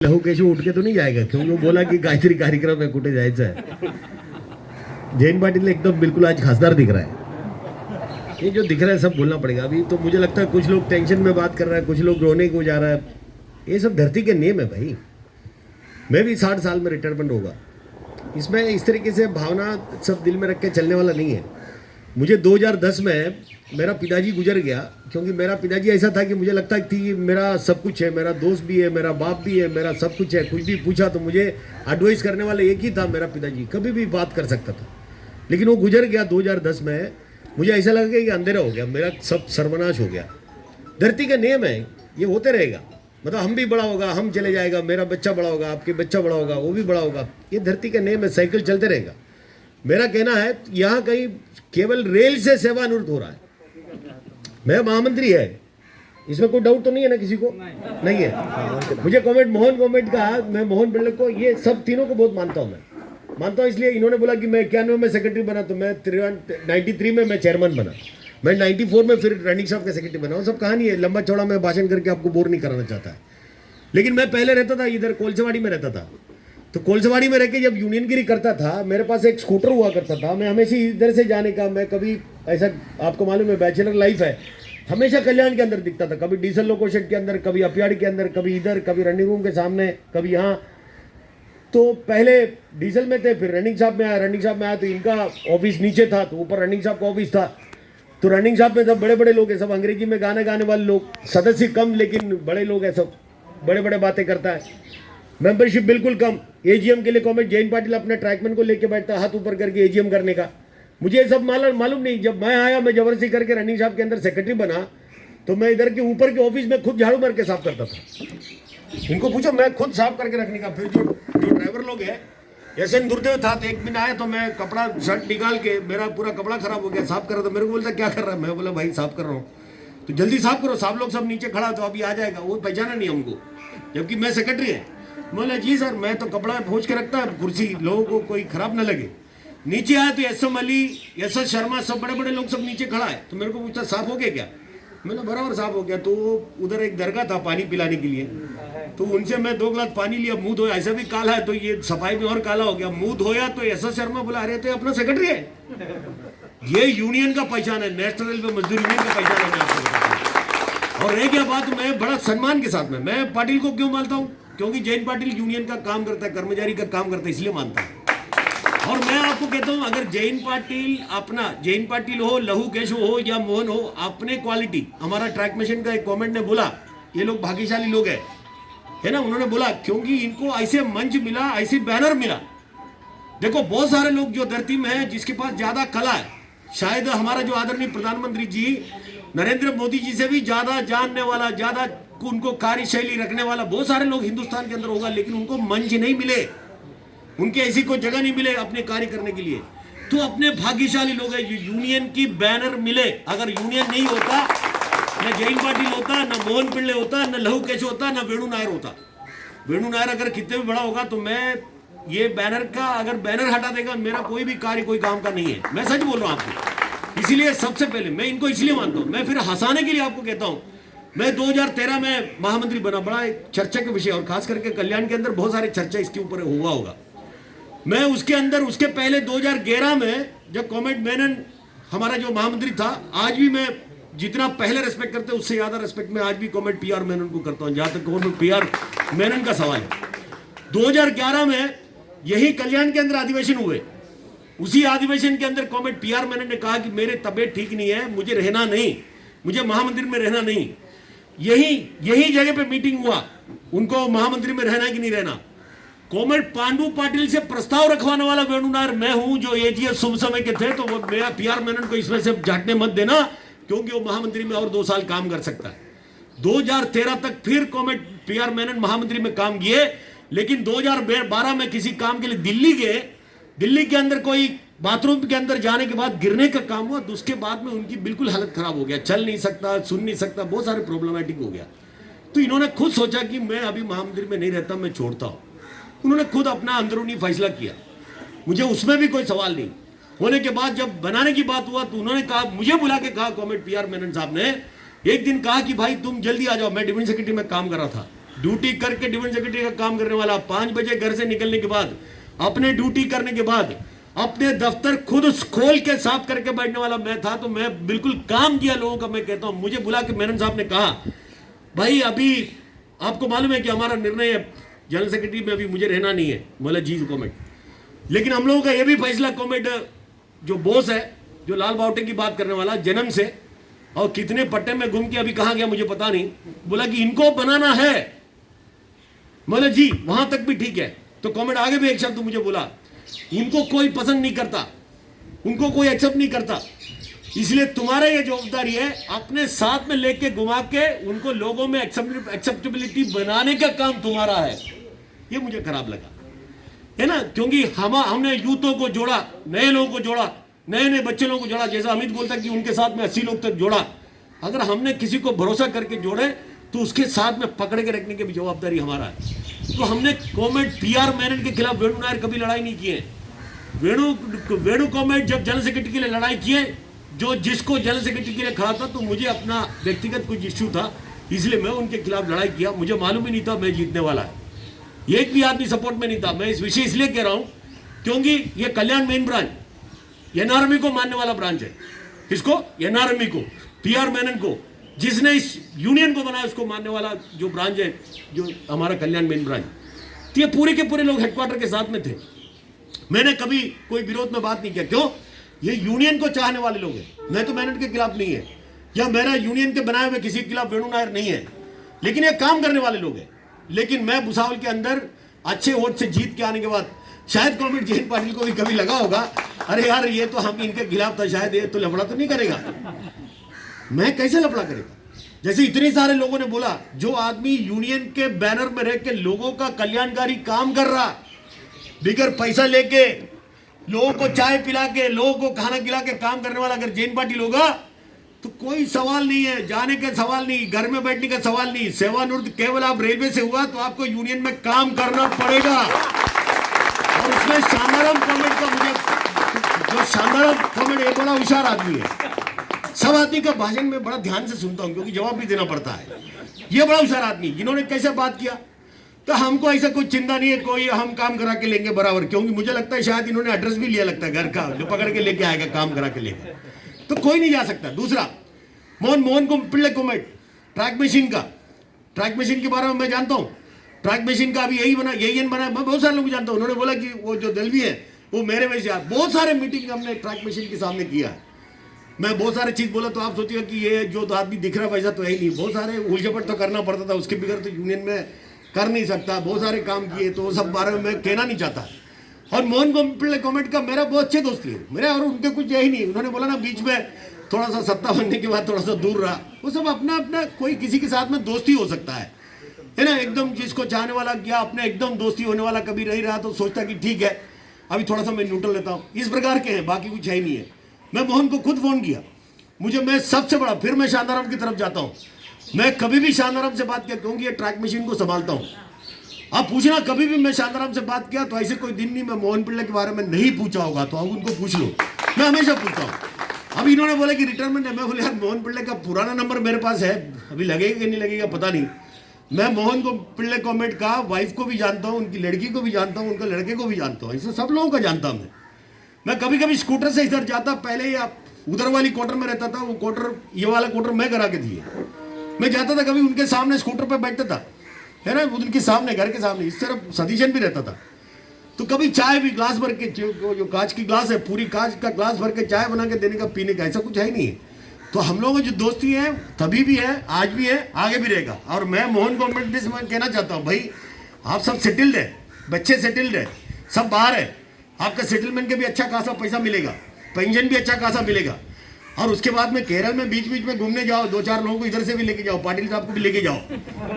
लहू केशव उठ के तो नहीं जाएगा क्योंकि वो बोला कि गायत्री कार्यक्रम में कुठे जायचं है। जयंत पाटिल एकदम बिल्कुल आज खासदार दिख रहा है। ये जो दिख रहा है सब बोलना पड़ेगा। अभी तो मुझे लगता है कुछ लोग टेंशन में बात कर रहा है, कुछ लोग रोने को जा रहा है। ये सब धरती के नियम है भाई। मैं भी 60 साल में रिटायरमेंट होगा। इसमें इस तरीके से भावना सब दिल में रख के चलने वाला नहीं है। मुझे 2010 में मेरा पिताजी गुजर गया क्योंकि मेरा पिताजी ऐसा था कि मुझे लगता थी कि मेरा सब कुछ है, मेरा दोस्त भी है, मेरा बाप भी है, मेरा सब कुछ है। कुछ भी पूछा तो मुझे एडवाइस करने वाला एक ही था, मेरा पिताजी। कभी भी बात कर सकता था। लेकिन वो गुजर गया 2010 में। मुझे ऐसा लगा कि अंधेरा हो गया, मेरा सब सर्वनाश हो गया। धरती का नियम है, ये होते रहेगा। मतलब हम भी बड़ा होगा, हम चले जाएगा, मेरा बच्चा बड़ा होगा, आपके बच्चा बड़ा होगा, वो भी बड़ा होगा। ये धरती का नियम है, साइकिल चलते रहेगा। मेरा कहना है यहाँ कहीं केवल रेल से सेवानिवृत्त हो रहा है। मैं महामंत्री है, इसमें कोई डाउट तो नहीं है ना किसी को? नहीं है। मुझे मोहन कॉमेंट का, मैं मोहन बिरला को, ये सब तीनों को बहुत मानता हूँ। मैं मानता हूँ इसलिए इन्होंने बोला कि मैं 91 में सेक्रेटरी बना, तो मैं 93 में मैं चेयरमैन बना, मैं 94 में फिर रनिंग साहब का सेक्रेटरी बना। वो सब कहानी है, लंबा चौड़ा मैं भाषण करके आपको बोर नहीं कराना चाहता है। लेकिन मैं पहले रहता था इधर कोलसेवाड़ी में रहता था। तो कोलसेवाड़ी में रह के जब यूनियनगिरी करता था, मेरे पास एक स्कूटर हुआ करता था। मैं हमेशा इधर से जाने का, मैं कभी ऐसा, आपको मालूम है बैचलर लाइफ है, हमेशा कल्याण के अंदर दिखता था। कभी डीजल लोको शेड के अंदर, कभी अपियाड़ के अंदर, कभी इधर, कभी रनिंग रूम के सामने, कभी यहाँ। तो पहले डीजल में थे, फिर रनिंग शॉप में आया। रनिंग शॉप में आया तो इनका ऑफिस नीचे था, तो ऊपर रनिंग शॉप का ऑफिस था। तो रनिंग शॉप में सब बड़े बड़े लोग हैं, सब अंग्रेजी में गाने गाने वाले लोग, सदस्य कम लेकिन बड़े लोग हैं, सब बड़े बड़े बातें करता है। मेंबरशिप बिल्कुल कम। एजीएम के लिए कॉमेंट, जयंत पाटिल अपने ट्रैकमैन को लेके बैठता है हाथ ऊपर करके एजीएम करने का। मुझे ये सब मालूम नहीं। जब मैं आया, मैं जबरदस्ती करके रनिंग शॉप के अंदर सेक्रेटरी बना, तो मैं इधर के ऊपर के ऑफिस में खुद झाड़ू मार के साफ करता था। इनको पूछो, मैं खुद साफ करके रखने का। फिर जो ड्राइवर लोग हैं, ऐसे दुर्देव था, तो एक दिन आया तो मैं कपड़ा शर्ट निकाल के, मेरा पूरा कपड़ा खराब हो गया, साफ कर रहा था। मेरे को बोलता क्या कर रहा है? मैं बोला भाई साफ कर रहा हूँ। तो जल्दी साफ करो, साहब लोग सब नीचे खड़ा, तो अभी आ जाएगा। वो पहचाना नहीं हमको, जबकि मैं सेक्रेटरी है। बोला जी सर, मैं तो कपड़ा पहुँच के रखता है कुर्सी, लोगों को कोई खराब ना लगे। नीचे आया तो S M Ali, S S Sharma, सब बड़े बड़े लोग सब नीचे खड़ा है। तो मेरे को पूछता साफ हो गया क्या? मैंने बराबर साफ हो गया। तो उधर एक दरगाह था पानी पिलाने के लिए, तो उनसे मैं 2 गिलास पानी लिया, मुंह धोया। ऐसा भी काला है तो ये सफाई में और काला हो गया। मुंह धोया तो एस एस शर्मा बोला अरे तो अपना सेक्रेटरी है। ये यूनियन का पहचान है, नेशनल रेलवे मजदूर यूनियन का पहचान है। मैं आपको बताता हूं। और एक बात, मैं बड़ा सम्मान के साथ में, मैं पाटिल को क्यों मानता हूँ? क्योंकि जयंत पाटिल यूनियन का काम करता है, कर्मचारी का काम करता है, इसलिए मानता हूँ। और मैं आपको कहता हूं, अगर जयंत पाटिल हो, लहू केशव हो या मोहन हो, अपने क्वालिटी, हमारा ट्रैक मशीन का एक कमेंट ने बोला ये लोग भाग्यशाली लोग हैं, है ना। उन्होंने बोला क्योंकि इनको ऐसे मंच मिला, ऐसे बैनर मिला। देखो बहुत सारे लोग जो धरती में है, जिसके पास ज्यादा कला है, शायद हमारा जो आदरणीय प्रधानमंत्री जी नरेंद्र मोदी जी से भी ज्यादा जानने वाला, ज्यादा उनको कार्यशैली रखने वाला बहुत सारे लोग हिंदुस्तान के अंदर होगा, लेकिन उनको मंच नहीं मिले, उनके ऐसी कोई जगह नहीं मिले अपने कार्य करने के लिए। तो अपने भाग्यशाली लोग हैं, यूनियन की बैनर मिले। अगर यूनियन नहीं होता, न जयंत पाटिल होता, न मोहन पिल्ले होता, न लहू केशव होता, न वेणु नायर होता। वेणु नायर अगर कितने भी बड़ा होगा, तो मैं ये बैनर का, अगर बैनर हटा देगा, मेरा कोई भी कार्य कोई काम का नहीं है। मैं सच बोल रहा हूँ आपको। इसलिए सबसे पहले मैं इनको इसलिए मानता हूँ। मैं फिर हंसाने के लिए आपको कहता हूँ, मैं 2013 में महामंत्री बना, बड़ा एक चर्चा के विषय, और खास करके कल्याण के अंदर बहुत सारे चर्चा इसके ऊपर हुआ होगा। मैं उसके अंदर, उसके पहले 2011 में जब कॉमेट मेनन हमारा जो महामंत्री था, आज भी मैं जितना पहले रेस्पेक्ट करते उससे ज्यादा रेस्पेक्ट मैं आज भी कॉमेट पीआर मेनन को करता हूं, जहां तक पीआर मेनन का सवाल है। 2011 में यही कल्याण के अंदर अधिवेशन हुए। उसी अधिवेशन के अंदर कॉमेट पीआर मेनन ने कहा कि मेरे तबीयत ठीक नहीं है, मुझे रहना नहीं, मुझे महामंत्री में रहना नहीं। यही जगह पे मीटिंग हुआ, उनको महामंत्री में रहना कि नहीं रहना। कॉमेट पांडु पाटिल से प्रस्ताव रखवाने वाला वेणु नायर मैं हूं, जो एजीएस शुभ समय के थे। तो वो मेरा पीआर मेनन को इसमें से झाटने मत देना, क्योंकि वो महामंत्री में और 2 साल काम कर सकता है। 2013 तक फिर कॉमेट पीआर मेनन महामंत्री में काम किए, लेकिन 2012 में किसी काम के लिए दिल्ली गए। दिल्ली के अंदर कोई बाथरूम के अंदर जाने के बाद गिरने का काम हुआ, तो उसके बाद में उनकी बिल्कुल हालत खराब हो गया, चल नहीं सकता, सुन नहीं सकता, बहुत सारे प्रॉब्लमेटिक हो गया। तो इन्होंने खुद सोचा कि मैं अभी महामंत्री में नहीं रहता, मैं छोड़ता हूं। उन्होंने खुद अपना अंदरूनी फैसला किया, मुझे उसमें भी कोई सवाल नहीं। होने के बाद जब बनाने की बात हुआ, तो उन्होंने कहा, मुझे बुला के कहा कॉमेट पीआर मेनन साहब ने एक दिन कहा कि भाई तुम जल्दी आ जाओ। मैं डिप्टी सेक्रेटरी में काम कर रहा था ड्यूटी करके डिफेंस सेक्रेटरी का काम करने वाला 5 बजे घर से निकलने के बाद अपने ड्यूटी करने के बाद अपने दफ्तर खुद खोल के साफ करके बैठने वाला मैं था। तो मैं बिल्कुल काम किया लोगों का। मैं कहता हूं, मुझे बुला के मेनन साहब ने कहा, भाई अभी आपको मालूम है कि हमारा निर्णय है जनरल सेक्रेटरी में अभी मुझे रहना नहीं है। बोला जी कॉमेड, लेकिन हम लोगों का यह भी फैसला कॉमेड जो बॉस है, जो लाल बावटे की बात करने वाला जन्म से और कितने पट्टे में घूम के अभी कहां गया मुझे पता नहीं, बोला कि इनको बनाना है। बोला जी वहां तक भी ठीक है। तो कॉमेड आगे भी एक शब्द मुझे बोला, उनको कोई पसंद नहीं करता, उनको कोई एक्सेप्ट नहीं करता, इसलिए तुम्हारा ये जवाबदारी है अपने साथ में लेके घुमा के उनको लोगों में एक्सेप्टेबिलिटी बनाने का काम तुम्हारा है। ये मुझे खराब लगा, है ना, क्योंकि हमने यूथों को जोड़ा, नए लोगों को जोड़ा, नए नए बच्चे लोगों को जोड़ा। जैसा अमित बोलता कि उनके साथ में 80 लोग तक जोड़ा। अगर हमने किसी को भरोसा करके जोड़े तो उसके साथ में पकड़ के रखने की भी जवाबदारी हमारा है। तो हमने कॉमेड पीआर मेनन के खिलाफ वेणु नायर कभी लड़ाई नहीं किए। वेणु कॉमेड जब जनरल सेक्रेटरी के लिए लड़ाई किए, जो जिसको जनरल सेक्रेटरी के लिए खड़ा था, तो मुझे अपना व्यक्तिगत कुछ इश्यू था, इसलिए मैं उनके खिलाफ लड़ाई किया। मुझे मालूम ही नहीं था मैं जीतने वाला है, एक भी आदमी सपोर्ट में नहीं था। मैं इस विषय इसलिए कह रहा हूं क्योंकि ये कल्याण मेन ब्रांच एनआरएमई को मानने वाला ब्रांच है। किसको? एनआरएमई को, पीआर मेनन को, जिसने इस यूनियन को बनाया उसको मानने वाला जो ब्रांच है, जो हमारा कल्याण मेन ब्रांच। तो ये पूरे के पूरे लोग हेडक्वार्टर के साथ में थे। मैंने कभी कोई विरोध में बात नहीं किया। क्यों? ये यूनियन को चाहने वाले लोग हैं। मैं तो मेनन के खिलाफ नहीं है, या मेरा यूनियन के बनाए हुए किसी के खिलाफ वेणु नायर नहीं है, लेकिन ये काम करने वाले लोग हैं। लेकिन मैं भुसावल के अंदर अच्छे वोट से जीत के आने के बाद शायद कॉमेड जयंत पाटिल को भी कभी लगा होगा, अरे यार ये तो हम इनके खिलाफ था, शायद ये तो लफड़ा तो नहीं करेगा। मैं कैसे लफड़ा करेगा? जैसे इतने सारे लोगों ने बोला, जो आदमी यूनियन के बैनर में रह के लोगों का कल्याणकारी काम कर रहा, बिगर पैसा लेके लोगों को चाय पिला के, लोगों को खाना खिला के काम करने वाला अगर जयंत पाटिल होगा तो कोई सवाल नहीं है, जाने का सवाल नहीं, घर में बैठने का सवाल नहीं। सेवानिवृत्त केवल आप रेलवे से हुआ तो आपको यूनियन में काम करना पड़ेगा। और उसमें शांताराम कॉमेड का, मुझे जो शांताराम कॉमेड एक बड़ा होशियार आदमी है, सब आदमी का भाषण में बड़ा ध्यान से सुनता हूं क्योंकि जवाब भी देना पड़ता है। ये बड़ा होशियार आदमी, इन्होंने कैसे बात किया, तो हमको ऐसा कोई चिंता नहीं है, कोई हम काम करा के लेंगे बराबर, क्योंकि मुझे लगता है शायद इन्होंने एड्रेस भी लिया लगता है घर का, जो पकड़ के लेके आएगा काम करा के लेके, तो कोई नहीं जा सकता। दूसरा, मोहन को पिल्ले कॉमेड ट्रैक मशीन के बारे में मैं जानता हूँ। ट्रैक मशीन का अभी यही बना, मैं बहुत सारे लोग जानता हूँ। उन्होंने बोला कि वो जो दलवी है वो मेरे में से, बहुत सारे मीटिंग हमने ट्रैक मशीन के सामने किया है। मैं बहुत सारे चीज बोला तो आप सोचिएगा कि ये जो तो आदमी दिख रहा है वैसा तो है ही नहीं। बहुत सारे उलझपट तो करना पड़ता था, उसके बगैर तो यूनियन में कर नहीं सकता। बहुत सारे काम किए, तो सब बारे में मैं कहना नहीं चाहता। और मोहन पिल्ले कॉमेड का मेरा बहुत अच्छे दोस्ती है, मेरे और उनके कुछ यही नहीं। उन्होंने बोला ना बीच में थोड़ा सा सत्ता बनने के बाद थोड़ा सा दूर रहा, वो सब अपना अपना, कोई किसी के साथ में दोस्ती हो सकता है ना, एकदम जिसको चाहने वाला क्या अपने एकदम दोस्ती होने वाला कभी नहीं रहा, तो सोचता कि ठीक है अभी थोड़ा सा मैं न्यूट्रल लेता हूँ। इस प्रकार के हैं, बाकी कुछ है ही नहीं है। मैं मोहन को खुद फोन किया, मैं सबसे बड़ा, फिर मैं शांताराम की तरफ जाता हूँ। मैं कभी भी शांताराम से बात किया क्योंकि ये ट्रैक मशीन को संभालता हूँ। आप पूछना कभी भी मैं शांताराम से बात किया तो ऐसे कोई दिन नहीं मैं मोहन पिल्ले के बारे में नहीं पूछा होगा, तो आप उनको पूछ लो, मैं हमेशा पूछता हूँ। अभी इन्होंने बोला कि रिटायरमेंट है, मैं बोले यार मोहन पिल्ले का पुराना नंबर मेरे पास है, अभी लगेगा कि नहीं लगेगा पता नहीं। मैं मोहन को पिल्ले कॉमेड का वाइफ को भी जानता हूँ, उनकी लड़की को भी जानता हूँ, उनके लड़के को भी जानता हूँ, ऐसे सब लोगों का जानता हूँ। मैं कभी कभी स्कूटर से इधर जाता, पहले ही आप उधर वाली क्वार्टर में रहता था, वो क्वार्टर, ये वाला क्वार्टर मैं करा के दिए। मैं जाता था कभी उनके सामने स्कूटर पे बैठता था, है ना, उनके सामने, घर के सामने, इस तरफ सतीशन भी रहता था। तो कभी चाय भी ग्लास भर के, जो कांच की ग्लास है, पूरी कांच का ग्लास भर के चाय बना के देने का, पीने का, ऐसा कुछ है ही नहीं। तो हम लोगों की जो दोस्ती है तभी भी है, आज भी है, आगे भी रहेगा। और मैं मोहन गवर्नमेंट से मैं कहना चाहता हूँ, भाई आप सब सेटल्ड है, बच्चे सेटल्ड है, सब बाहर है, आपका सेटलमेंट के भी अच्छा खासा पैसा मिलेगा, पेंशन भी अच्छा खासा मिलेगा। और उसके बाद में केरल में बीच बीच में घूमने जाओ, 2-4 लोगों को इधर से भी लेके जाओ, पाटिल साहब को भी लेके जाओ,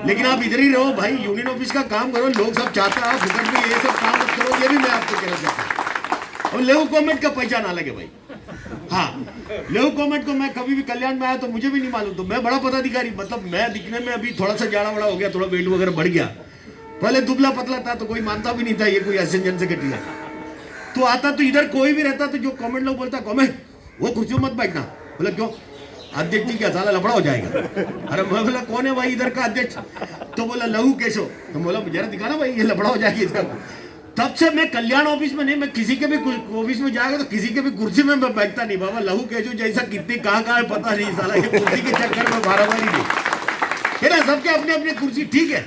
लेकिन आप इधर ही रहो भाई, यूनियन ऑफिस का काम करो। लोग सब चाहते हैं आप फुकट में ये सब काम मत करो, ये भी मैं आपको कहना चाहता हूँ। और लेव गवर्नमेंट का पहचान ना लगे भाई। हाँ, लेव गवर्नमेंट को मैं कभी भी कल्याण में आया तो मुझे भी नहीं मालूम, तो मैं बड़ा पदाधिकारी, मतलब मैं दिखने में अभी थोड़ा सा जाड़ा वाड़ा हो गया, थोड़ा वेट वगैरह बढ़ गया, पहले दुबला पतला था तो कोई मानता भी नहीं था ये कोई असेंजन से कटिया। तो आता तो इधर कोई भी रहता तो जो कॉमेंट लोग बोलता, कॉमेंट वो कुर्सी मत बैठना, बोला क्यों? अध्यक्ष जी क्या साला लफड़ा हो जाएगा। अरे मैं बोला कौन है भाई इधर का अध्यक्ष, तो बोला लहू केशव। तो बोला जरा दिखाना भाई ये लफड़ा हो जाएगी इसका। तब से मैं कल्याण ऑफिस में नहीं, मैं किसी के भी ऑफिस में जाएगा तो किसी के भी कुर्सी में मैं बैठता नहीं। बाबा लहू केशव जैसा कितनी कहाँ है पता नहीं, साला ये कुर्सी के चक्कर में बाराबारी नहीं है ना। सबके अपने अपने कुर्सी ठीक है,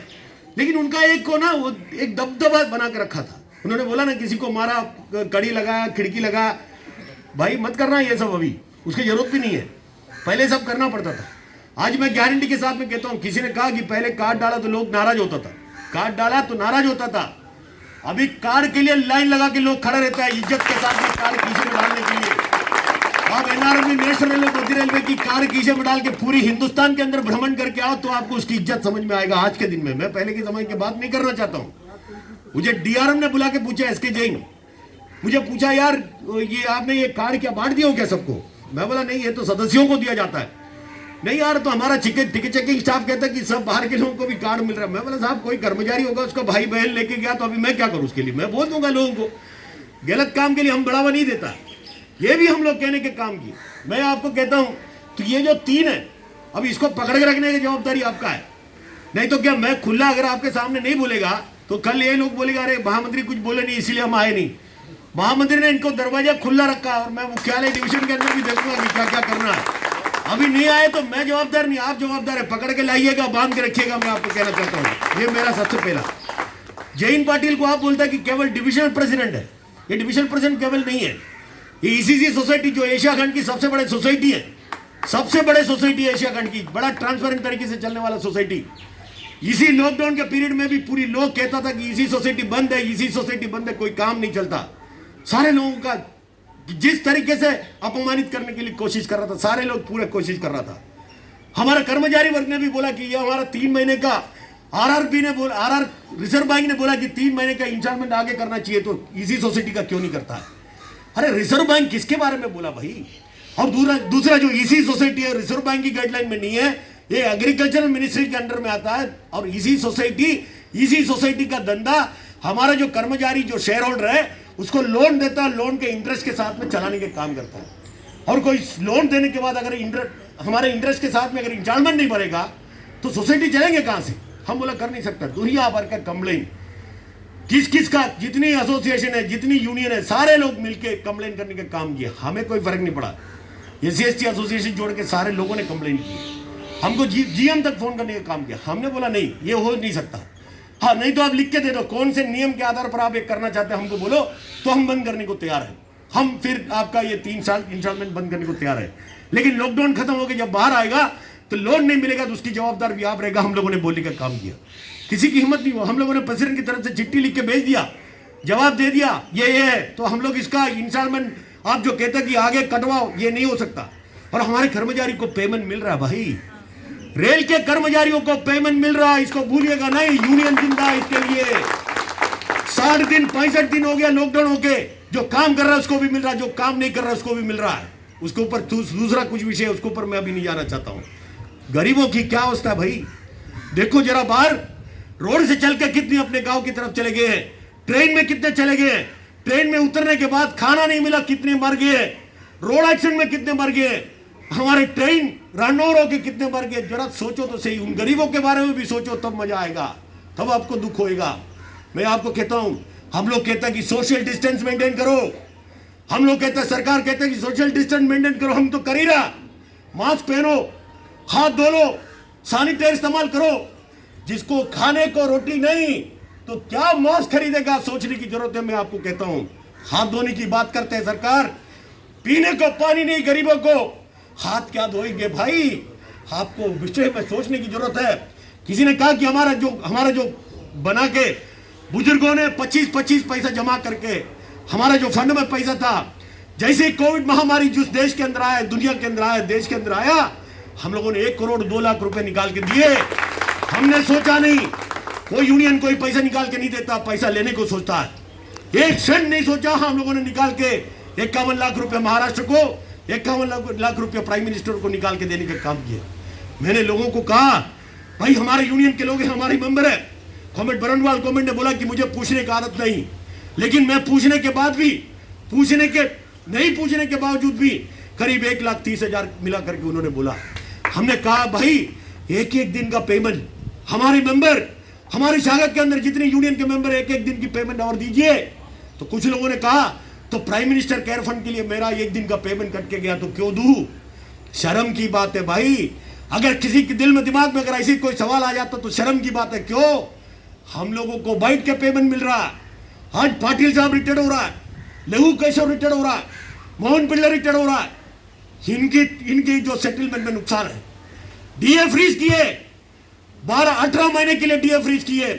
लेकिन उनका एक को ना वो एक दबदबा बना के रखा था। उन्होंने बोला ना किसी को मारा, कड़ी लगा, खिड़की लगा, भाई मत करना ये सब, अभी उसकी जरूरत भी नहीं है, पहले सब करना पड़ता था। आज मैं गारंटी के साथ में कहता हूँ, किसी ने कहा कि पहले कार्ड डाला तो लोग नाराज होता था, कार्ड डाला तो नाराज होता था। अभी कार्ड के लिए लाइन लगा के लोग खड़ा रहता है इज्जत के साथ में कार्ड कीशे में डालने के लिए। आप एनआरएम नेशनल रेलवे, मध्य रेलवे की कार्ड कीशे में डाल के पूरी हिंदुस्तान के अंदर भ्रमण करके आओ तो आपको उसकी इज्जत समझ में आएगा आज के दिन में। मैं पहले के समय की बात नहीं करना चाहता हूँ। मुझे डीआरएम ने बुला के पूछा, एसके जैन मुझे पूछा, यार ये आपने ये कार्ड क्या बांट दिया हो क्या सबको? मैं बोला नहीं, ये तो सदस्यों को दिया जाता है। नहीं यार, तो हमारा टिकट चेकिंग स्टाफ कहता है कि सब बाहर के लोगों को भी कार्ड मिल रहा है। मैं बोला साहब कोई कर्मचारी होगा, उसका भाई बहन लेके गया तो अभी मैं क्या करूं उसके लिए? मैं बोल दूंगा लोगों को, गलत काम के लिए हम बढ़ावा नहीं देता। ये भी हम लोग कहने के काम किए। मैं आपको कहता हूं तो ये जो 3 है, अब इसको पकड़ के रखने की जवाबदारी आपका है। नहीं तो क्या मैं खुला अगर आपके सामने नहीं बोलेगा तो कल ये लोग बोलेगा अरे महामंत्री कुछ बोले नहीं इसलिए हम आए नहीं। महामंत्री ने इनको दरवाजा खुला रखा और मैं मुख्यालय डिवीजन के अंदर भी देखूंगा कि क्या क्या करना है। अभी नहीं आए तो मैं जवाबदार नहीं, आप जवाबदार है। पकड़ के लाइएगा, बांध के रखिएगा, मैं आपको कहना चाहता हूँ। ये मेरा सबसे पहला। जयंत पाटिल को आप बोलता है कि केवल डिविजनल प्रेसिडेंट है। ये डिविजनल प्रेसिडेंट केवल नहीं है, ये ईसीसी सोसाइटी जो एशिया खंड की सबसे बड़ी सोसाइटी है, सबसे बड़े सोसाइटी एशिया खंड की, बड़ा ट्रांसपेरेंट तरीके से चलने वाला सोसाइटी। इसी लॉकडाउन के पीरियड में भी पूरी लोग कहता था कि इसी सोसाइटी बंद है, इसी सोसाइटी बंद है, कोई काम नहीं चलता। सारे लोगों का जिस तरीके से अपमानित करने के लिए कोशिश कर रहा था, सारे लोग पूरा कोशिश कर रहा था। हमारा कर्मचारी वर्ग ने भी बोला कि ये हमारा 3 महीने का आरआरबी ने बोला, आरआर रिजर्व बैंक ने बोला कि 3 महीने का इंस्टॉलमेंट आगे करना चाहिए, तो इसी सोसाइटी का क्यों नहीं करता है? अरे रिजर्व बैंक किसके बारे में बोला भाई? और दूसरा जो इसी सोसाइटी है रिजर्व बैंक की गाइडलाइन में नहीं है, ये एग्रीकल्चरल मिनिस्ट्री के अंडर में आता है। और इसी सोसाइटी का धंधा हमारा जो कर्मचारी जो शेयर होल्डर है उसको लोन देता है, लोन के इंटरेस्ट के साथ में चलाने के काम करता है। और कोई लोन देने के बाद अगर हमारे इंटरेस्ट के साथ में अगर इंस्टॉलमेंट नहीं भरेगा तो सोसाइटी चलेंगे कहां से? हम बोला कर नहीं सकता। दुनिया भर का कंप्लेन, किस का जितनी एसोसिएशन है, जितनी यूनियन है, सारे लोग मिलकर कंप्लेन करने का काम किया, हमें कोई फर्क नहीं पड़ा। SC/ST एसोसिएशन जोड़ के सारे लोगों ने कंप्लेन की, हमको जीएम तक फोन करने का काम किया। हमने बोला नहीं, ये हो नहीं सकता। हाँ, नहीं तो आप लिख के दे दो कौन से नियम के आधार पर आप एक करना चाहते हैं, हमको बोलो तो हम बंद करने को तैयार हैं। हम फिर आपका ये 3 साल इंस्टॉलमेंट बंद करने को तैयार है। लेकिन लॉकडाउन खत्म होकर जब बाहर आएगा तो लोन नहीं मिलेगा तो उसकी जवाबदार भी आप रहेगा। हम लोगों ने बोलने का काम किया, किसी की हिम्मत नहीं हुआ। हम लोगों ने प्रेसिडेंट की तरफ से चिट्ठी लिख के भेज दिया, जवाब दे दिया ये है, तो हम लोग इसका इंस्टॉलमेंट आप जो कहते हैं कि आगे कटवाओ, ये नहीं हो सकता। और हमारे कर्मचारी को पेमेंट मिल रहा है भाई, रेल के कर्मचारियों को पेमेंट मिल रहा है, इसको भूलिएगा नहीं। यूनियन जिंदा है इसके लिए। 60 दिन 65 दिन हो गया लॉकडाउन होके, जो काम कर रहा है उसको भी मिल रहा है, जो काम नहीं कर रहा है उसको भी मिल रहा है। उसके ऊपर दूसरा कुछ विषय, उसके ऊपर मैं अभी नहीं जाना चाहता हूं। गरीबों की क्या अवस्था है भाई, देखो जरा बाहर रोड से चल के कितने अपने गांव की तरफ चले गए हैं, ट्रेन में कितने चले गए, ट्रेन में उतरने के बाद खाना नहीं मिला कितने मर गए, रोड एक्सीडेंट में कितने मर गए, हमारे ट्रेन रन ओवर होके कितने मर गए। जरा सोचो तो सही, उन गरीबों के बारे में भी सोचो, तब मजा आएगा, तब आपको दुख होएगा। मैं आपको कहता हूं, हम लोग कहते हैं कि सोशल डिस्टेंस मेंटेन करो, हम लोग कहते हैं, सरकार कहते हैं कि सोशल डिस्टेंस मेंटेन करो, हम तो कर ही रहा। मास्क पहनो, हाथ धो लो, सैनिटाइजर इस्तेमाल करो। जिसको खाने को रोटी नहीं तो क्या मास्क खरीदेगा, सोचने की जरूरत है। मैं आपको कहता हूं, हाथ धोने की बात करते हैं सरकार, पीने को पानी नहीं, गरीबों को हाथ क्या धोएंगे भाई, आपको विषय में सोचने की जरूरत है। किसी ने कहा कि हमारा जो बना के बुजुर्गों ने 25-25 पैसा जमा करके हमारा जो फंड में पैसा था, जैसे कोविड महामारी जिस देश के अंदर आया, दुनिया के अंदर आया, देश के अंदर आया, हम लोगों ने 1 करोड़ 2 लाख रुपए निकाल के दिए। हमने सोचा नहीं, कोई यूनियन कोई पैसा निकाल के नहीं देता, पैसा लेने को सोचता है। एक क्षण नहीं सोचा, हम लोगों ने निकाल के 51 लाख रुपए महाराष्ट्र को, 51 लाख रुपए प्राइम मिनिस्टर को निकाल के देने का काम किया। मैंने लोगों को कहा भाई हमारे यूनियन के लोग हैं, हमारे मेंबर है। कॉमेड बरनवाल कॉमेड ने बोला कि मुझे पूछने की आदत नहीं, लेकिन मैं पूछने के बाद भी, नहीं पूछने के बावजूद भी करीब 1,30,000 मिला करके उन्होंने बोला। हमने कहा भाई एक एक दिन का पेमेंट, हमारे मेंबर, हमारी शाखा के अंदर जितने यूनियन के मेंबर एक एक दिन की पेमेंट और दीजिए। तो कुछ लोगों ने कहा तो प्राइम मिनिस्टर केयर फंड के लिए मेरा एक दिन का पेमेंट कट के गया तो क्यों दूं? शर्म की बात है भाई। अगर किसी के दिल में दिमाग में अगर ऐसी कोई सवाल आ जाता तो शर्म की बात है। क्यों हम लोगों को बैठ के पेमेंट मिल रहा है? आज पाटिल साहब रिटायर्ड हो रहा है, लहू कैशव रिटायर्ड हो रहा है, मोहन पिल्लर रिटायर्ड हो रहा है। इनकी जो सेटलमेंट में नुकसान है, डीए फ्रीज किए 18 महीने के लिए डीए फ्रीज किए।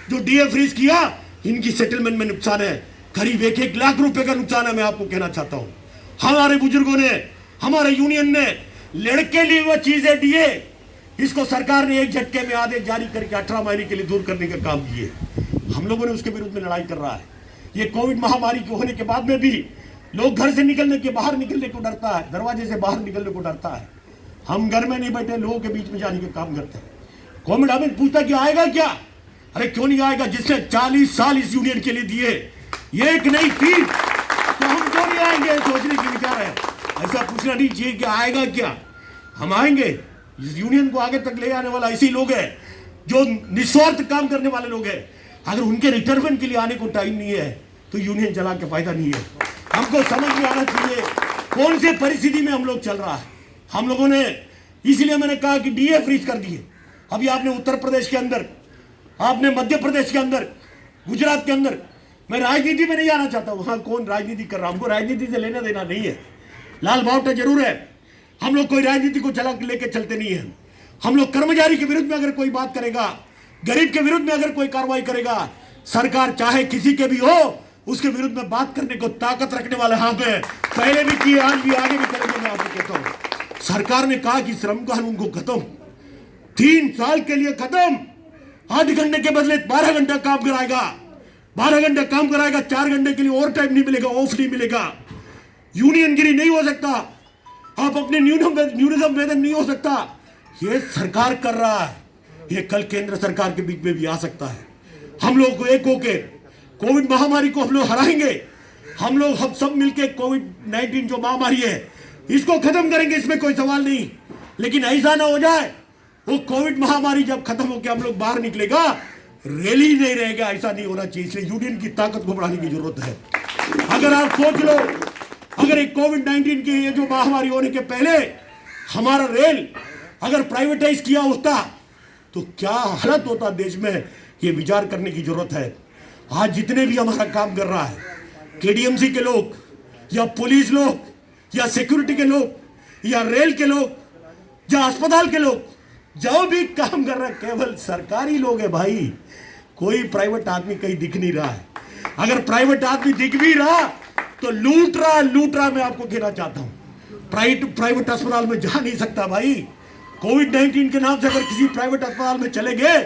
जो डीए फ्रीज किया इनकी सेटलमेंट में नुकसान है, करीब 1-1 लाख रुपए का नुकसान है। मैं आपको कहना चाहता हूं हमारे बुजुर्गों ने, हमारे यूनियन ने लड़के लिए वो चीजें दिए, इसको सरकार ने एक झटके में आदेश जारी करके 18 महीने के लिए दूर करने का काम किए। हम लोगों ने उसके विरुद्ध में लड़ाई कर रहा है। ये कोविड महामारी के होने के बाद में भी लोग घर से निकलने के, बाहर निकलने को डरता है, दरवाजे से बाहर निकलने को डरता है। हम घर में नहीं बैठे, लोगों के बीच में जाने का काम करते हैं। गवर्नमेंट हमें पूछता कि आएगा क्या? अरे क्यों नहीं आएगा? जिसने 40 साल इस यूनियन के लिए दिए, एक नहीं 3, तो हम क्यों नहीं आएंगे? सोचने की विचार है। ऐसा पूछना नहीं चाहिए कि आएगा क्या। हम आएंगे। इस यूनियन को आगे तक ले आने वाला ऐसे लोग हैं जो निस्वार्थ काम करने वाले लोग हैं। अगर उनके रिटायरमेंट के लिए आने को टाइम नहीं है तो यूनियन चला के फायदा नहीं है। हमको समझ में आना चाहिए कौन से परिस्थिति में हम लोग चल रहा है। हम लोगों ने, इसलिए मैंने कहा कि डीए फ्रीज कर दिए। अभी आपने उत्तर प्रदेश के अंदर, आपने मध्य प्रदेश के अंदर, गुजरात के अंदर, मैं राजनीति में नहीं आना चाहता हूं। हाँ, कौन राजनीति कर रहा है, हमको राजनीति से लेना देना नहीं है। लाल बावटा जरूर है, हम लोग कोई राजनीति को चला के लेके चलते नहीं है। हम लोग कर्मचारी के विरुद्ध में अगर कोई बात करेगा, गरीब के विरुद्ध में अगर कोई कार्रवाई करेगा, सरकार चाहे किसी के भी हो, उसके विरुद्ध में बात करने को ताकत रखने वाले हम हैं। पहले भी किए, आज भी, आगे भी करेंगे। मैं आपको कहता हूं सरकार ने कहा कि श्रम कानून को खत्म, 3 साल के लिए खत्म। 8 घंटे के बदले 12 घंटा काम कराएगा, 12 घंटा काम कराएगा, 4 घंटे के लिए ओवर टाइम नहीं मिलेगा, ऑफ नहीं मिलेगा। यूनियनगिरी नहीं हो सकता, आप अपने न्यूनतम वेतन नहीं हो सकता। ये सरकार कर रहा है, ये कल केंद्र सरकार के बीच में भी आ सकता है। हम लोग को एक होके कोविड महामारी को हम लोग हराएंगे। हम सब मिलके कोविड-19 जो महामारी है इसको खत्म करेंगे, इसमें कोई सवाल नहीं। लेकिन ऐसा ना हो जाए वो कोविड महामारी जब खत्म होकर हम लोग बाहर निकलेगा, रैली नहीं रहेगा। ऐसा नहीं होना चाहिए। इसलिए यूनियन की ताकत को बढ़ाने की जरूरत है। अगर आप सोच लो, अगर एक कोविड-19 की ये जो महामारी होने के पहले हमारा रेल अगर प्राइवेटाइज किया होता तो क्या हालत होता देश में, ये विचार करने की जरूरत है। आज जितने भी हमारा काम कर रहा है, केडीएमसी के लोग या पुलिस लोग या सिक्योरिटी के लोग या रेल के लोग या अस्पताल के लोग, जो भी काम कर रहा है केवल सरकारी लोग है भाई। कोई प्राइवेट आदमी कहीं दिख नहीं रहा है। अगर प्राइवेट आदमी दिख भी रहा तो लूट रहा। मैं आपको कहना चाहता हूं प्राइवेट अस्पताल में जा नहीं सकता भाई। कोविड-19 के नाम से अगर किसी प्राइवेट अस्पताल में चले गए,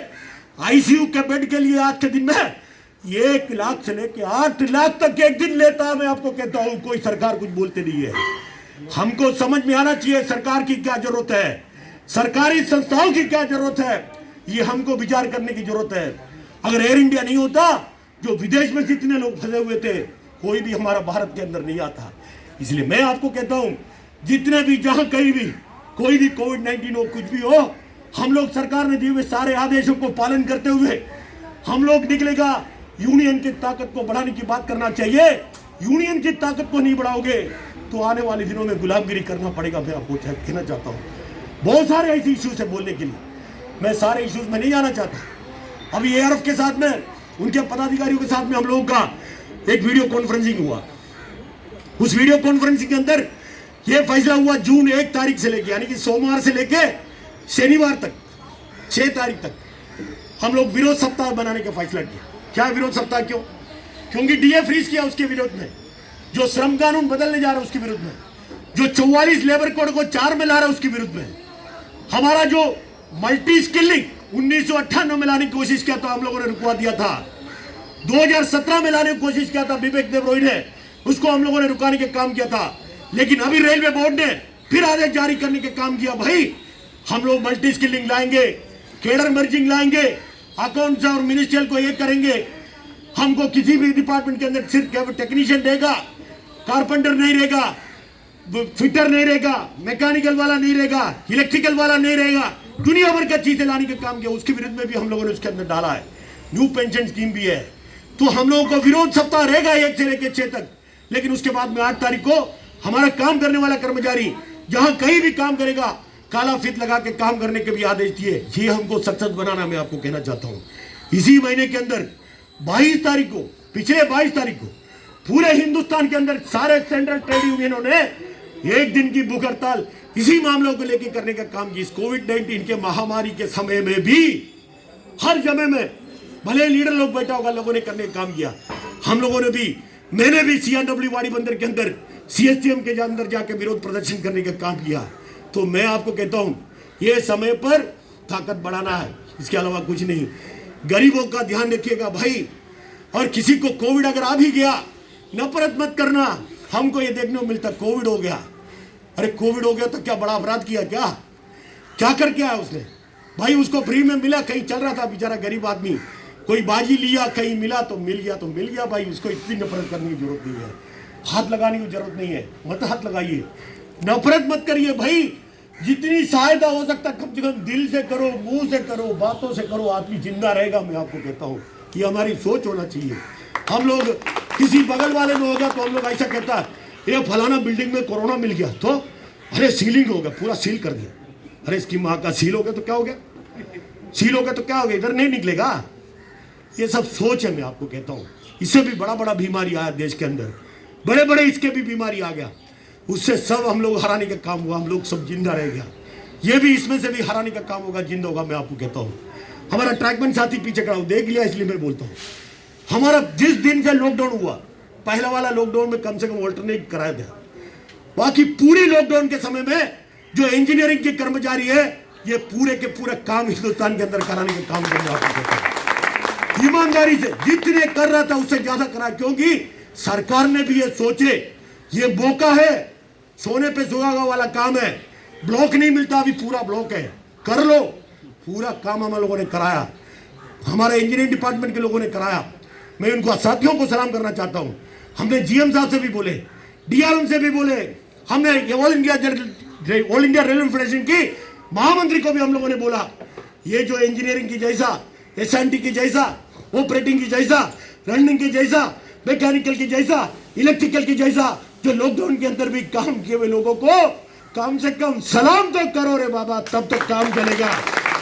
आईसीयू के बेड के लिए आज के दिन में 1 लाख से लेके 8 लाख तक एक दिन लेता है। मैं आपको कहता हूं कोई सरकार कुछ बोलते नहीं है। हमको समझ में आना चाहिए सरकार की क्या जरूरत है, सरकारी संस्थाओं की क्या जरूरत है, ये हमको विचार करने की जरूरत है। अगर एयर इंडिया नहीं होता, जो विदेश में जितने लोग फंसे हुए थे, कोई भी हमारा भारत के अंदर नहीं आता। इसलिए मैं आपको कहता हूं जितने भी, जहां कहीं भी कोई भी कोविड-19 हो, कुछ भी हो, हम लोग सरकार ने दिए हुए सारे आदेशों को पालन करते हुए हम लोग निकलेगा। यूनियन की ताकत को बढ़ाने की बात करना चाहिए। यूनियन की ताकत को नहीं बढ़ाओगे तो आने वाले दिनों में गुलामगिरी करना पड़ेगा। मैं आपको कहना चाहता हूँ बहुत सारे ऐसे इश्यूज है बोलने के लिए, मैं सारे इश्यूज में नहीं जाना चाहता। अभी एआरएफ के साथ में, उनके पदाधिकारियों के साथ में हम लोगों का एक वीडियो कॉन्फ्रेंसिंग हुआ। उस वीडियो कॉन्फ्रेंसिंग के अंदर यह फैसला हुआ जून 1 तारीख से लेके, यानी कि सोमवार से लेके शनिवार तक, 6 तारीख तक हम लोग विरोध सप्ताह बनाने का फैसला किया। क्या विरोध सप्ताह? क्यों? क्योंकि डीए फ्रीज किया उसके विरोध में, जो श्रम कानून बदलने जा रहा है उसके विरोध में, जो 44 लेबर कोड को 4 में ला रहा है उसके विरुद्ध में, हमारा जो मल्टी स्किलिंग 1998 में लाने की कोशिश किया तो हम लोगों ने रुकवा दिया था। 2017 में लाने की कोशिश किया था विवेक देबरॉय ने, उसको हम लोगों ने रुकाने का काम किया था। लेकिन अभी रेलवे बोर्ड ने फिर आदेश जारी करने का काम किया। भाई हम लोग मल्टी स्किलिंग लाएंगे, केडर मर्जिंग लाएंगे, अकाउंट्स और मिनिस्ट्रियल को एक करेंगे। हमको किसी भी डिपार्टमेंट के अंदर सिर्फ टेक्नीशियन रहेगा, कारपेंटर नहीं रहेगा, फिटर नहीं रहेगा, मैकेनिकल वाला नहीं रहेगा, इलेक्ट्रिकल वाला नहीं रहेगा, दुनिया भर का चीजें लाने का काम किया। उसके विरुद्ध में भी हम लोगों ने उसके अंदर डाला है। न्यू पेंशन स्कीम भी है। तो हम लोगों को विरोध सप्ताह रहेगा 1 से लेकर 6 तक। लेकिन उसके बाद में 8 तारीख को हमारा काम करने वाला कर्मचारी जहां कहीं भी काम करेगा, काला फीत लगा के काम करने के भी आदेश दिए। ये हमको सशक्त बनाना मैं आपको कहना चाहता हूं। इसी महीने के अंदर 22 तारीख को, पिछले 22 तारीख को पूरे हिंदुस्तान के अंदर सारे सेंट्रल ट्रेड यूनियनों ने 1 दिन की भूख हड़ताल इसी मामलों को लेकर करने का काम किया। इस कोविड-19 के महामारी के समय में भी हर जगह में भले लीडर लोग बैठा होगा, लोगों ने करने का काम किया। हम लोगों ने भी, मैंने भी CRW वाड़ी बंदर के अंदर CSTM के अंदर जाकर विरोध प्रदर्शन करने का काम किया। तो मैं आपको कहता हूं, ये समय पर ताकत बढ़ाना है, इसके अलावा कुछ नहीं। गरीबों का ध्यान रखिएगा भाई। और किसी को कोविड अगर आ भी गया, नफरत मत करना। हमको ये देखने को मिलता कोविड हो गया, अरे कोविड हो गया तो क्या बड़ा अपराध किया? क्या करके आया उसने भाई? उसको फ्री में मिला, कहीं चल रहा था बेचारा गरीब आदमी, कोई बाजी लिया, कहीं मिला तो मिल गया भाई। उसको इतनी नफरत करने की जरूरत नहीं है, हाथ लगाने की जरूरत नहीं है। मत हाथ लगाइए, नफरत मत करिए भाई। जितनी सहायता हो सकता कम से कम दिल से करो, मुंह से करो, बातों से करो, आदमी जिंदा रहेगा। मैं आपको कहता हूँ ये हमारी सोच होना चाहिए। हम लोग किसी बगल वाले में होगा तो हम लोग ऐसा कहता है, ये फलाना बिल्डिंग में कोरोना मिल गया तो अरे सीलिंग हो गया, पूरा सील कर दिया। अरे इसकी माँ का सील हो गया तो क्या हो गया? सील हो गया तो क्या हो गया? इधर नहीं निकलेगा। ये सब सोच है। मैं आपको कहता हूँ इससे भी बड़ा बीमारी आया देश के अंदर, बड़े इसके भी बीमारी आ गया। उससे सब हम लोग हराने का काम हुआ, हम लोग सब जिंदा रह गया। ये भी इसमें से भी हराने का काम होगा, जिंदा होगा। मैं आपको कहता हूँ हमारा ट्रैकमैन साथी पीछे खड़ा हो, देख लिया इसलिए मैं बोलता हूँ। हमारा जिस दिन से लॉकडाउन हुआ, पहला वाला लॉकडाउन में कम से कम ऑल्टरनेट कराया गया। बाकी पूरी लॉकडाउन के समय में जो इंजीनियरिंग के कर्मचारी है, ये पूरे के पूरे काम हिंदुस्तान के अंदर कराने का काम कर रहा है। ईमानदारी से जितने कर रहा था उससे ज्यादा करा, क्योंकि सरकार ने भी ये सोचे ये मौका है, सोने पे सुहागा वाला काम है। ब्लॉक नहीं मिलता, अभी पूरा ब्लॉक है, कर लो। पूरा काम हम लोगों ने कराया, हमारे इंजीनियरिंग डिपार्टमेंट के लोगों ने कराया। मैं उनको साथियों को सलाम करना चाहता हूं। हमने GM साहब से भी बोले, DRM से भी बोले, हमने ऑल इंडिया रेलवे फेडरेशन की महामंत्री को भी हम लोगों ने बोला, ये जो इंजीनियरिंग की जैसा, SNT की जैसा, ऑपरेटिंग की जैसा, रनिंग की जैसा, मैकेनिकल की जैसा, इलेक्ट्रिकल की जैसा, जो लॉकडाउन के अंदर भी काम किए हुए लोगों को कम से कम सलाम तो करो रे बाबा, तब तक काम चलेगा।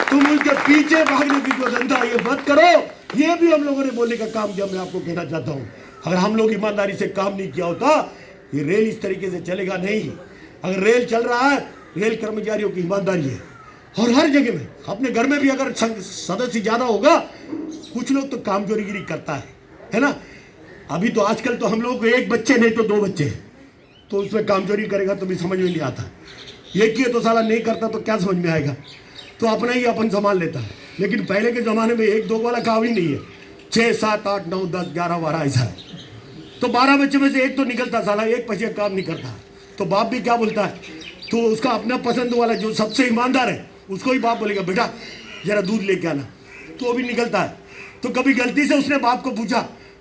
तुम उनके पीछे भागने की जो धंधा ये मत करो। ये भी हम लोगों ने बोलने का काम किया। मैं आपको कहना चाहता हूँ, अगर हम लोग ईमानदारी से काम नहीं किया होता, ये रेल इस तरीके से चलेगा नहीं। अगर रेल चल रहा है, रेल कर्मचारियों की ईमानदारी है। और हर जगह में, अपने घर में भी अगर सदस्य ज्यादा होगा, कुछ लोग तो काम चोरीगिरी करता है ना। अभी तो आजकल तो हम लोग 1 बच्चे नहीं तो 2 बच्चे, तो उसमें काम चोरी करेगा तो भी समझ में नहीं आता। एक ही है तो साला नहीं करता तो क्या समझ में आएगा, तो अपना ही अपन संभाल लेता है। लेकिन पहले के ज़माने में 1-2 वाला काम ही नहीं है, 6, 7, 8, 9, 10, 11, 12 ऐसा है। तो 12 बच्चे में से एक तो निकलता, साला एक पैसे काम नहीं करता, तो बाप भी क्या बोलता है, तो उसका अपना पसंद वाला जो सबसे ईमानदार है उसको ही बाप बोलेगा बेटा जरा दूध लेके आना, तो वो भी निकलता है। तो कभी गलती से उसने बाप को पूछा,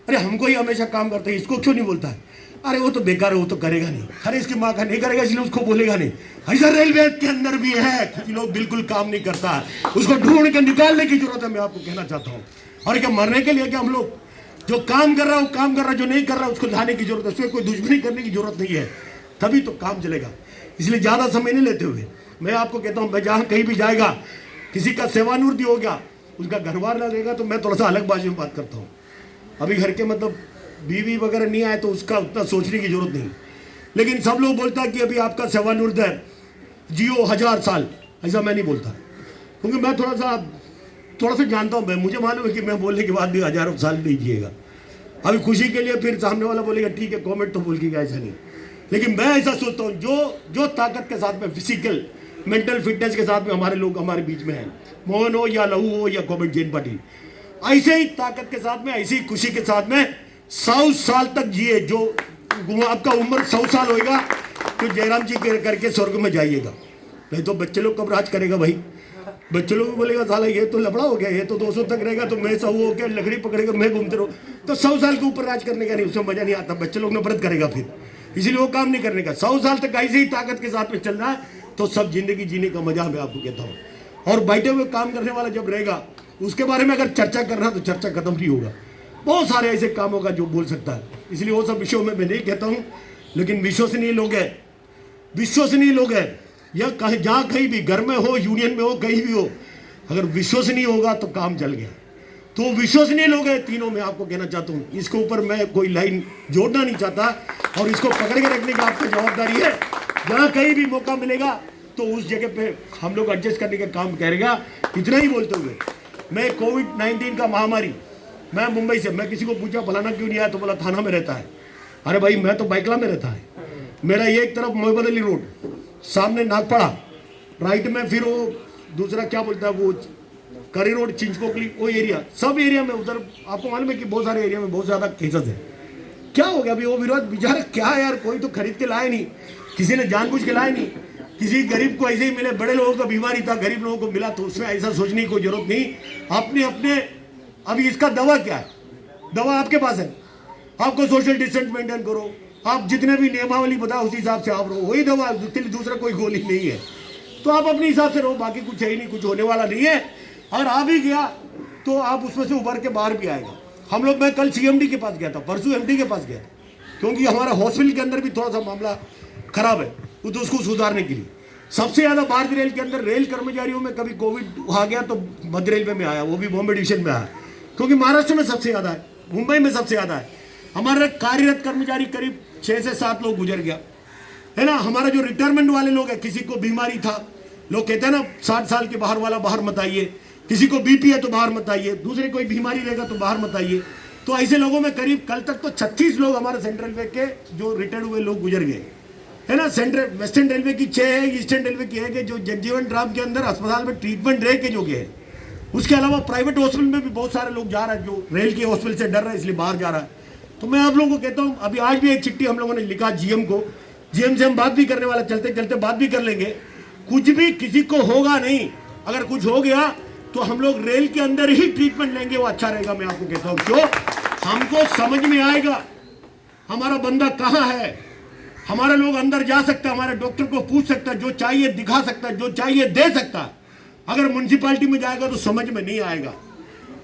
अरे हमको ही हमेशा काम करते हैं, इसको क्यों नहीं बोलता है? अरे वो तो बेकार है, वो तो करेगा नहीं। अरे इसकी माँ का नहीं करेगा इसलिए उसको बोलेगा नहीं। ऐसा रेलवे के अंदर भी है, कुछ लोग बिल्कुल काम नहीं करता है, उसको ढूंढ के निकालने की जरूरत है। मैं आपको कहना चाहता हूँ। और क्या मरने के लिए क्या हम लोग, जो काम कर रहा है वो काम कर रहा है, जो नहीं कर रहा है उसको लाने की जरूरत है, उसमें कोई दुश्मनी करने की जरूरत नहीं है, तभी तो काम चलेगा। इसलिए ज़्यादा समय नहीं लेते हुए मैं आपको कहता हूँ, मैं जहाँ कहीं भी जाएगा, किसी का सेवानिवृत्ति हो गया, उसका घरवार ना देगा तो मैं थोड़ा सा अलग बाजी में बात करता हूँ। अभी घर के मतलब बीवी वगैरह नहीं आए तो उसका उतना सोचने की जरूरत नहीं। लेकिन सब लोग बोलता है कि अभी आपका सेवानिवृत्त है, जियो 1000 साल, ऐसा मैं नहीं बोलता, क्योंकि मैं थोड़ा सा जानता हूँ। मैं मुझे मालूम है कि मैं बोलने के बाद भी हजारों साल नहीं जिएगा। अभी खुशी के लिए फिर सामने वाला बोलेगा ठीक है कॉमेंट तो बोल के ऐसा नहीं। लेकिन मैं ऐसा सोचता हूँ, जो ताकत के साथ में, फिजिकल मेंटल फिटनेस के साथ में हमारे लोग हमारे बीच में हैं, मोहन हो या लहू हो या कॉमेंट जैन पाटिल, ऐसे ही ताकत के साथ में, ऐसी खुशी के साथ में 100 साल तक जिए। जो आपका उम्र 100 साल होएगा तो जयराम जी करके स्वर्ग में जाइएगा। नहीं तो बच्चे लोग कब राज करेगा भाई? बच्चे लोग बोलेगा साला ये तो लफड़ा हो गया, ये तो 200 तक रहेगा तो मैं 100 हो गया, लकड़ी पकड़ेगा मैं घूमते रहो। तो 100 साल के ऊपर राज करने का नहीं, उसमें मजा नहीं आता, बच्चे लोग नफरत करेगा फिर। इसलिए वो काम नहीं करने का। 100 साल तक ऐसे ही ताकत के साथ में चल रहा है तो सब जिंदगी जीने का मजा मैं आपको कहता हूँ। और बैठे हुए काम करने वाला जब रहेगा उसके बारे में अगर चर्चा कर रहा तो चर्चा खत्म नहीं होगा। बहुत सारे ऐसे काम होगा जो बोल सकता है, इसलिए वो सब विषयों में मैं नहीं कहता हूँ। लेकिन विश्वसनीय लोग हैं, विश्वसनीय लोग हैं, या कहीं जहाँ कहीं भी घर में हो, यूनियन में हो, कहीं भी हो, अगर विश्वसनीय होगा तो काम चल गया। तो विश्वसनीय लोग हैं तीनों, मैं आपको कहना चाहता हूँ। इसके ऊपर मैं कोई लाइन जोड़ना नहीं चाहता और इसको पकड़ के रखने की आपकी जवाबदारी है। जहाँ कहीं भी मौका मिलेगा तो उस जगह पे हम लोग एडजस्ट करने का काम करेगा। इतना ही बोलते हुए मैं कोविड-19 का महामारी, मैं मुंबई से, मैं किसी को पूछा फलाना क्यों नहीं आया तो बोला थाना में रहता है। अरे भाई मैं तो बाइकला में रहता है, मेरा ये एक तरफ मोहबदली रोड, सामने नागपड़ा, राइट में फिर वो दूसरा क्या बोलता है वो करी रोड, चिंचपोकली, वो एरिया, सब एरिया में उधर आपको मालूम है कि बहुत सारे एरिया में बहुत ज़्यादा केसेस है। क्या हो गया अभी वो विरोध बेचारा, क्या है यार, कोई तो खरीद के लाए नहीं, किसी ने जानबूझ के लाए नहीं, किसी गरीब को ऐसे ही मिले, बड़े लोगों को बीमारी था गरीब लोगों को मिला, तो उसमें ऐसा सोचने की कोई जरूरत नहीं। अपने अपने अभी इसका दवा क्या है, दवा आपके पास है, आपको सोशल डिस्टेंस मेंटेन करो, आप जितने भी नियमावली बताओ उसी हिसाब से आप रहो, वही दवा, दूसरा कोई गोली नहीं है। तो आप अपने हिसाब से रहो, बाकी कुछ है ही नहीं, कुछ होने वाला नहीं है। और आ भी गया तो आप उसमें से उभर के बाहर भी आएगा। हम लोग, मैं कल सीएमडी के पास गया था, परसों एमडी के पास गया था, क्योंकि हमारा हॉस्पिटल के अंदर भी थोड़ा सा मामला खराब है, तो उसको सुधारने के लिए सबसे ज़्यादा भारतीय रेल के अंदर रेल कर्मचारियों में कभी कोविड आ गया तो मध्य रेलवे में आया, वो भी बॉम्बे डिवीजन में आया, क्योंकि महाराष्ट्र में सबसे ज़्यादा है, मुंबई में सबसे ज़्यादा है। हमारे कार्यरत कर्मचारी करीब 6 से 7 लोग गुजर गया है ना। हमारा जो रिटायरमेंट वाले लोग हैं, किसी को बीमारी था, लोग कहते हैं ना 60 साल के बाहर वाला बाहर मत आइए, किसी को बीपी है तो बाहर मत आइए, दूसरे कोई बीमारी रहेगा तो बाहर मत आइए। तो ऐसे लोगों में करीब कल तक तो 36 लोग हमारे सेंट्रल रेलवे के जो रिटायर्ड हुए लोग गुजर गए है ना। सेंट्रल वेस्टर्न रेलवे की 6 है, ईस्टर्न रेलवे की है कि जो जगजीवन राम के अंदर अस्पताल में ट्रीटमेंट रह के जो गए। उसके अलावा प्राइवेट हॉस्पिटल में भी बहुत सारे लोग जा रहे हैं जो रेल के हॉस्पिटल से डर रहे हैं इसलिए बाहर जा रहा है। तो मैं आप लोगों को कहता हूँ, अभी आज भी एक चिट्ठी हम लोगों ने लिखा जीएम को, जीएम से हम बात भी करने वाला, चलते चलते बात भी कर लेंगे। कुछ भी किसी को होगा नहीं, अगर कुछ हो गया तो हम लोग रेल के अंदर ही ट्रीटमेंट लेंगे, वो अच्छा रहेगा। मैं आपको कहता हूँ क्यों, हमको समझ में आएगा हमारा बंदा कहाँ है, हमारे लोग अंदर जा सकता है, हमारे डॉक्टर को पूछ सकता है, जो चाहिए दिखा सकता है, जो चाहिए दे सकता है। अगर म्युनिसिपैलिटी में जाएगा तो समझ में नहीं आएगा,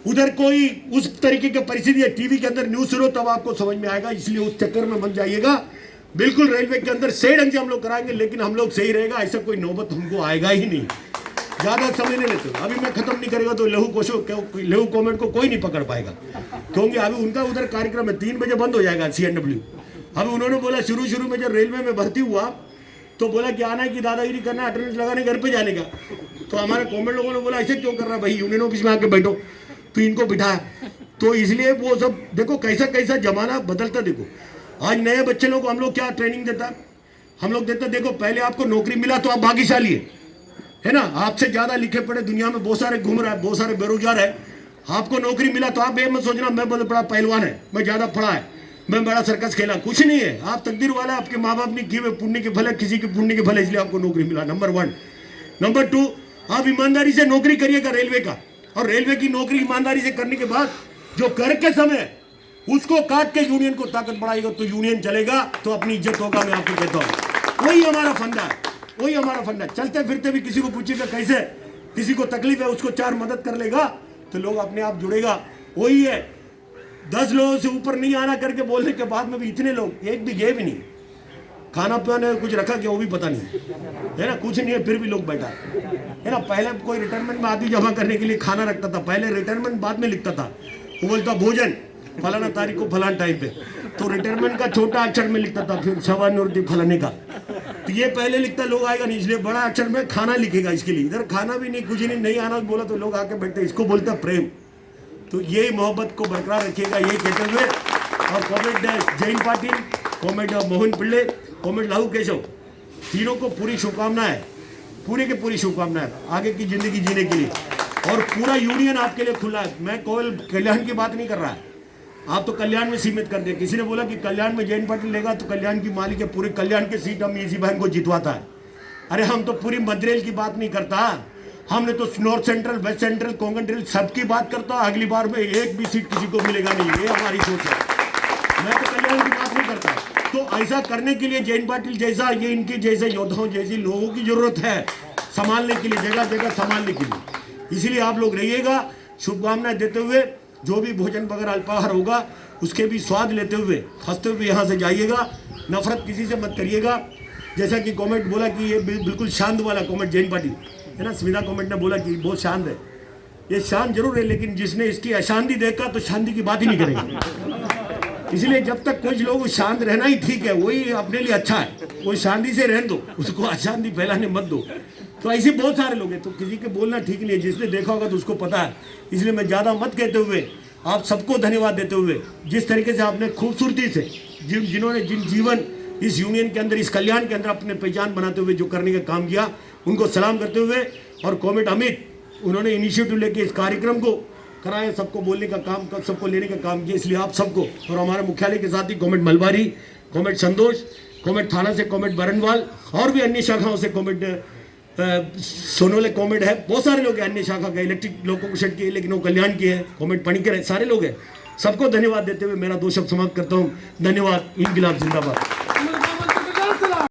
उधर कोई उस तरीके की परिस्थिति है, टीवी के अंदर न्यूज सुनो तब आपको समझ में आएगा। इसलिए उस चक्कर में मत जाइएगा। बिल्कुल रेलवे के अंदर सही ढंग से हम लोग कराएंगे, लेकिन हम लोग सही रहेगा, ऐसा कोई नौबत हमको आएगा ही नहीं। ज़्यादा समय नहीं लेते, अभी मैं खत्म नहीं करेगा तो लहू कॉमेंट को कोई नहीं पकड़ पाएगा, क्योंकि अभी उनका उधर कार्यक्रम है, 3 बजे बंद हो जाएगा CNW। अभी उन्होंने बोला शुरू में जब रेलवे में भर्ती हुआ तो बोला कि आना है कि दादागिरी करना, अटेंडेंस लगाने, घर पे जाने का। तो हमारे कॉमेंट लोगों ने बोला ऐसे क्यों कर रहा है भाई, यूनियन ऑफिस में आके बैठो, तो इनको बिठाया। तो इसलिए वो सब देखो कैसा कैसा जमाना बदलता। देखो आज नए बच्चे लोग को हम लोग क्या ट्रेनिंग देता, हम लोग देते, देखो पहले आपको नौकरी मिला तो आप भाग्यशाली है ना, आपसे ज़्यादा लिखे पढ़े दुनिया में बहुत सारे घूम रहा है, बहुत सारे बेरोजगार है। आपको नौकरी मिला तो आप ये मत सोचना मैं बहुत बड़ा पहलवान है, मैं ज़्यादा पढ़ा है, मैं बड़ा सर्कस खेला, कुछ नहीं है। आप तकदीर वाला, आपके माँ बाप ने किए हुए पुण्य के फल है, किसी के पुण्य के फल है, इसलिए आपको नौकरी मिला, नंबर 1। नंबर 2, आप ईमानदारी से नौकरी करिएगा रेलवे का, और रेलवे की नौकरी ईमानदारी से करने के बाद जो कर के समय उसको काट के यूनियन को ताकत बढ़ाएगा तो यूनियन चलेगा, तो अपनी इज्जत होगा। मैं आपको कहता हूँ वही हमारा फंडा है, वही हमारा फंडा है। चलते फिरते भी किसी को पूछेगा कैसे, किसी को तकलीफ है उसको 4 मदद कर लेगा तो लोग अपने आप जुड़ेगा। वही है, 10 लोगों से ऊपर नहीं आना करके बोलने के बाद में भी इतने लोग एक भी गए भी नहीं, खाना पीने कुछ रखा क्या वो भी पता नहीं है ना, कुछ नहीं है फिर भी लोग बैठा है ना। पहले कोई रिटायरमेंट में आदमी जमा करने के लिए खाना रखता था, पहले रिटायरमेंट बाद में लिखता था, वो बोलता भोजन फलाना तारीख को फलाना टाइम पे, तो रिटायरमेंट का छोटा अक्षर में लिखता था, फिर सेवानिवृत्ति फलाने का, तो ये पहले लिखता लोग आएगा नहीं, इसलिए बड़ा अक्षर में खाना लिखेगा। इसके लिए इधर खाना भी नहीं, कुछ नहीं आना बोला तो लोग आके बैठते, इसको बोलता प्रेम। तो ये मोहब्बत को बरकरार रखिएगा, ये कहते हुए। और कॉमेड जयंत पाटिल, कॉमेड मोहन पिल्ले, कॉमेड लाहू केशव, तीनों को पूरी शुभकामनाएं, पूरी की पूरी शुभकामनाएं आगे की जिंदगी जीने के लिए। और पूरा यूनियन आपके लिए खुला है। मैं केवल कल्याण की बात नहीं कर रहा है, आप तो कल्याण में सीमित कर दिया। किसी ने बोला कि कल्याण में जयंत पाटिल लेगा तो कल्याण की मालिक है, पूरे कल्याण के सीट हम इसी बहन को जितवाता है। अरे हम तो पूरी मध्य रेल की बात नहीं करता, हमने तो north central, west central, Konkan rail सबकी बात करता। अगली बार में एक भी सीट किसी को मिलेगा नहीं, ये हमारी सोच है। मैं तो कल्याण की बात नहीं करता। तो ऐसा करने के लिए जयंत पाटिल जैसा, ये इनके जैसे योद्धाओं जैसे लोगों की जरूरत है संभालने के लिए, जगह जगह संभालने के लिए। इसीलिए आप लोग रहिएगा, शुभकामनाएं देते हुए, जो भी भोजन वगैरह अल्पाहार होगा उसके भी स्वाद लेते हुए, हंसते हुए यहाँ से जाइएगा। नफरत किसी से मत करिएगा। जैसा कि कमेंट बोला कि ये बिल्कुल शांत वाला कमेंट जयंत पाटिल है ना, स्मिता कमेंट ने बोला कि बहुत शांत है। ये शांत जरूर है, लेकिन जिसने इसकी अशांति देखा तो शांति की बात ही नहीं करेगा। इसलिए जब तक कुछ लोग शांत रहना ही ठीक है, वही अपने लिए अच्छा है। वो शांति से रहने दो, उसको अशांति फैलाने मत दो। तो ऐसे बहुत सारे लोग हैं, तो किसी के बोलना ठीक नहीं है। जिसने देखा होगा तो उसको पता है। इसलिए मैं ज़्यादा मत कहते हुए आप सबको धन्यवाद देते हुए, जिस तरीके से आपने खूबसूरती से जिन्होंने जिन जीवन इस यूनियन के अंदर, इस कल्याण के अंदर अपने पहचान बनाते हुए जो करने का काम किया, उनको सलाम करते हुए, और कॉमेट अमित उन्होंने इनिशिएटिव लेके इस कार्यक्रम को कराया, सबको बोलने का काम, सबको लेने का काम किया। इसलिए आप सबको, और हमारे मुख्यालय के साथ ही कॉमेट मलबारी, कॉमेट संतोष, कॉमेट थाना से कॉमेट बरनवाल, और भी अन्य शाखाओं से कॉमेट सोनोले कॉमेट है, बहुत सारे लोग हैं अन्य शाखा का, इलेक्ट्रिक लोगों को सेट किए लेकिन वो कल्याण किए हैं, कॉमेट पणिकर है, सारे लोग हैं। सबको धन्यवाद देते हुए मेरा 2 शब्द समाप्त करता हूँ। धन्यवाद। इंकलाब जिंदाबाद।